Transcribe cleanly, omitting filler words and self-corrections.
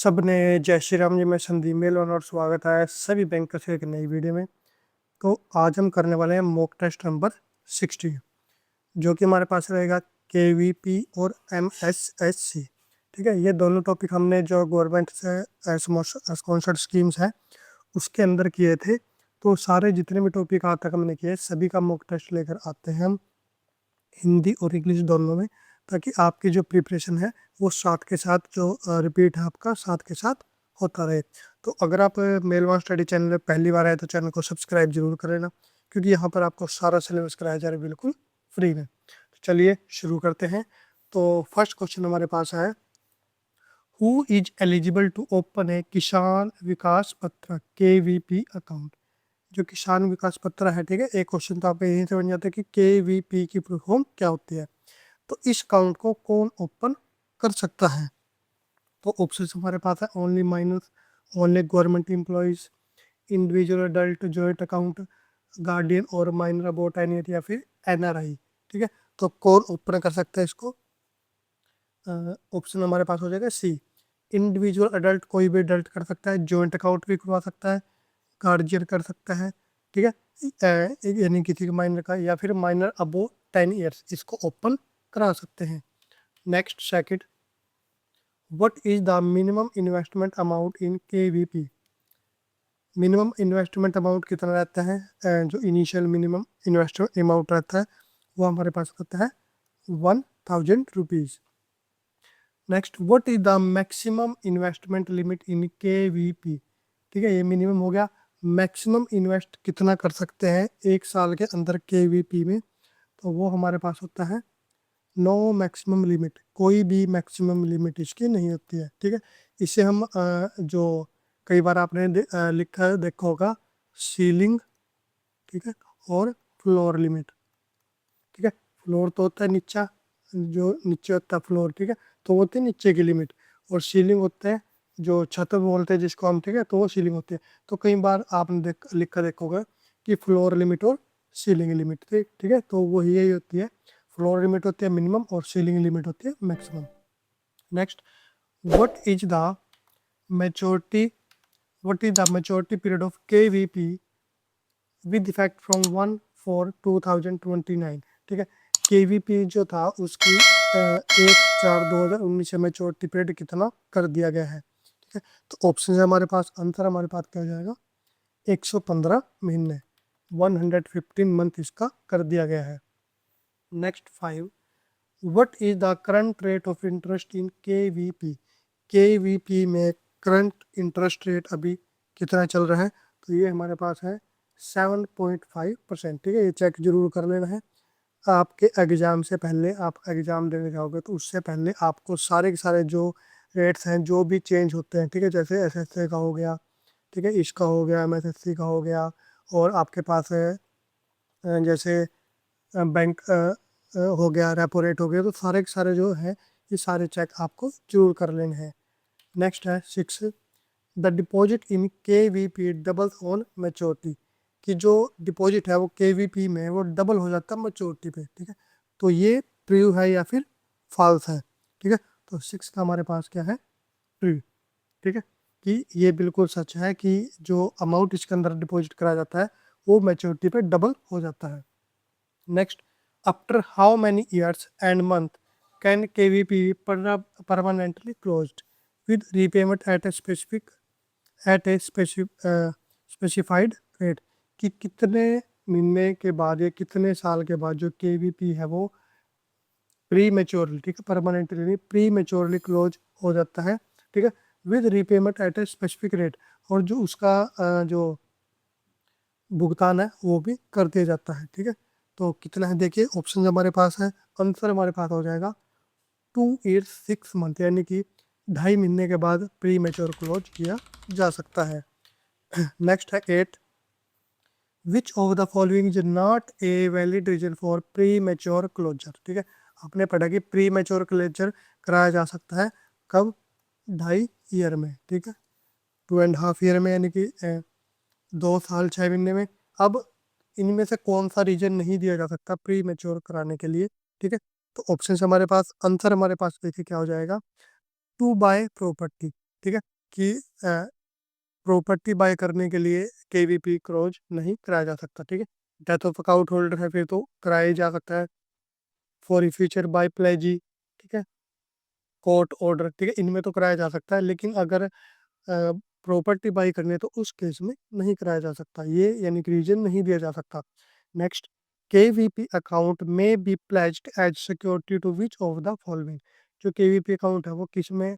सबने जय श्री राम जी। मैं संदीप मेलन और स्वागत है सभी बैंकर्स के एक नई वीडियो में। तो आज हम करने वाले हैं मॉक टेस्ट नंबर 60, जो कि हमारे पास रहेगा केवीपी और एमएसएससी। ठीक है, ये दोनों टॉपिक हमने जो गवर्नमेंट से स्पॉन्सर्ड स्कीम्स है उसके अंदर किए थे। तो सारे जितने भी टॉपिक आज तक हमने किए सभी का मॉक टेस्ट लेकर आते हैं हम, हिंदी और इंग्लिश दोनों में, ताकि आपकी जो प्रिपरेशन है वो साथ के साथ जो रिपीट है आपका साथ के साथ होता रहे। तो अगर आप मेलवान स्टडी चैनल पहली बार आए तो चैनल को सब्सक्राइब जरूर कर लेना, क्योंकि यहाँ पर आपको सारा सिलेबस कराया जा रहा है बिल्कुल फ्री में। तो चलिए शुरू करते हैं। तो फर्स्ट क्वेश्चन हमारे पास है, who is eligible to open a Kisan Vikas पत्र KVP अकाउंट। जो किसान विकास पत्र है, ठीक है, एक क्वेश्चन तो आप यहीं से बन जाता है कि KVP की फुल फॉर्म क्या होती है। तो इस अकाउंट को कौन ओपन कर सकता है? तो ऑप्शन हमारे पास है only minors, only government employees, individual adult joint account, guardian और माइनर अबाउट एनी या फिर NRI। ठीक है, तो कौन ओपन कर सकता है इसको? ऑप्शन हमारे पास हो जाएगा सी, इंडिविजुअल अडल्ट, कोई भी अडल्ट कर सकता है, जॉइंट अकाउंट भी खुलवा सकता है, गार्जियन कर सकता है, ठीक है, यानी किसी माइनर का, या फिर माइनर अबो 10 ईयर्स इसको ओपन करा सकते हैं। Next second, what is the minimum investment amount in KVP। Minimum investment amount कितना रहता है? जो इनिशियल मिनिमम इन्वेस्टमेंट अमाउंट रहता है वो हमारे पास होता है 1000 rupees. Next, what is the maximum investment limit in KVP। ठीक है, ये मिनिमम हो गया। मैक्सिमम इन्वेस्ट कितना कर सकते हैं एक साल के अंदर KVP में? तो वो हमारे पास होता है नो मैक्सिमम लिमिट, कोई भी मैक्सिमम लिमिट इसकी नहीं होती है। ठीक है, इसे हम जो कई बार आपने लिखा देखा होगा, सीलिंग, ठीक है, और फ्लोर लिमिट। ठीक है, फ्लोर तो होता है नीचा, जो नीचे होता है फ्लोर, ठीक है, तो वो होती है नीचे की लिमिट, और सीलिंग होता है जो छत बोलते हैं जिसको हम, ठीक है, तो वो सीलिंग होती है। तो कई बार आपने लिखा देखा होगा कि फ्लोर लिमिट और सीलिंग लिमिट, ठीक है, तो वो यही होती है। फ्लोर लिमिट होती है मिनिमम और सीलिंग लिमिट होती है maximum. Next, what is the maturity what is the maturity period of KVP with effect from 1/4/2029। ठीक है, KVP जो था उसकी 1/4/2019 से मैच्योरिटी पीरियड कितना कर दिया गया है। ठीक है, तो ऑप्शन है हमारे पास, आंसर हमारे पास क्या हो जाएगा? 115 महीने, 115 मंथ इसका कर दिया गया है। Next 5, what is the current rate of interest in KVP। KVP में करंट इंटरेस्ट रेट अभी कितना चल रहा है? तो ये हमारे पास है 7.5%। ठीक है, ये चेक जरूर कर लेना है आपके एग्ज़ाम से पहले। आप एग्ज़ाम देने जाओगे तो उससे पहले आपको सारे के सारे जो रेट्स हैं जो भी चेंज होते हैं, ठीक है, जैसे SSA का हो गया, ठीक है, इसका हो गया, MSSC का हो गया, और आपके पास है जैसे बैंक हो गया, रेपो रेट हो गया, तो सारे के सारे जो है ये सारे चेक आपको जरूर कर लेने हैं। नेक्स्ट है 6, the deposit in KVP doubles on maturity. कि जो डिपॉजिट है वो KVP में वो डबल हो जाता है मैच्योरिटी पे। ठीक है, तो ये ट्रू है या फिर फॉल्स है? ठीक है, तो 6 का हमारे पास क्या है? ट्रू। ठीक है, कि ये बिल्कुल सच है कि जो अमाउंट इसके अंदर डिपॉजिट कराया जाता है वो मैच्योरिटी पे डबल हो जाता है। Next, after how many years and month can KVP permanently closed with repayment at a specified rate. कि कितने महीने के बाद या कितने साल के बाद जो KVP है वो प्री मेच्योरली, ठीक है, परमानेंटली नहीं, प्री मेच्योरली क्लोज हो जाता है। ठीक है, with repayment at a specific rate, और जो उसका जो भुगतान है वो भी कर दिया जाता है। ठीक है, तो कितना है देखिए, ऑप्शन हमारे पास है, आंसर हमारे पास हो जाएगा 2 years 6 month, यानी कि 2.5 महीने के बाद प्री मेच्योर क्लोज किया जा सकता है। नेक्स्ट है 8, which of the following is not a valid reason for premature closure. ठीक है, आपने पढ़ा कि प्री मेच्योर क्लोजर कराया जा सकता है कब? 2.5 ईयर में। ठीक है, 2.5 ईयर में, यानी कि 2 साल 6 महीने में। अब इनमें से कौन सा रीजन नहीं दिया जा सकता प्री मेच्योर कराने के लिए? ठीक है, तो ऑप्शन हमारे पास, आंसर हमारे पास देखिए क्या हो जाएगा, टू बाय प्रॉपर्टी। ठीक है, कि प्रॉपर्टी बाय करने के लिए केवीपी क्लोज नहीं कराया जा सकता। ठीक है, डेथ ऑफ अकाउंट होल्डर है फिर तो कराया जा सकता है। फॉर फ्यूचर बाय प्लेजी, ठीक है, कोर्ट ऑर्डर, ठीक है, इनमें तो कराया जा सकता है, लेकिन अगर प्रॉपर्टी बाई करनी है तो उस केस में नहीं कराया जा सकता, ये यानी कि रीजन नहीं दिया जा सकता। नेक्स्ट, केवीपी अकाउंट में be pledged as security to which of the following. जो केवीपी अकाउंट है वो किस में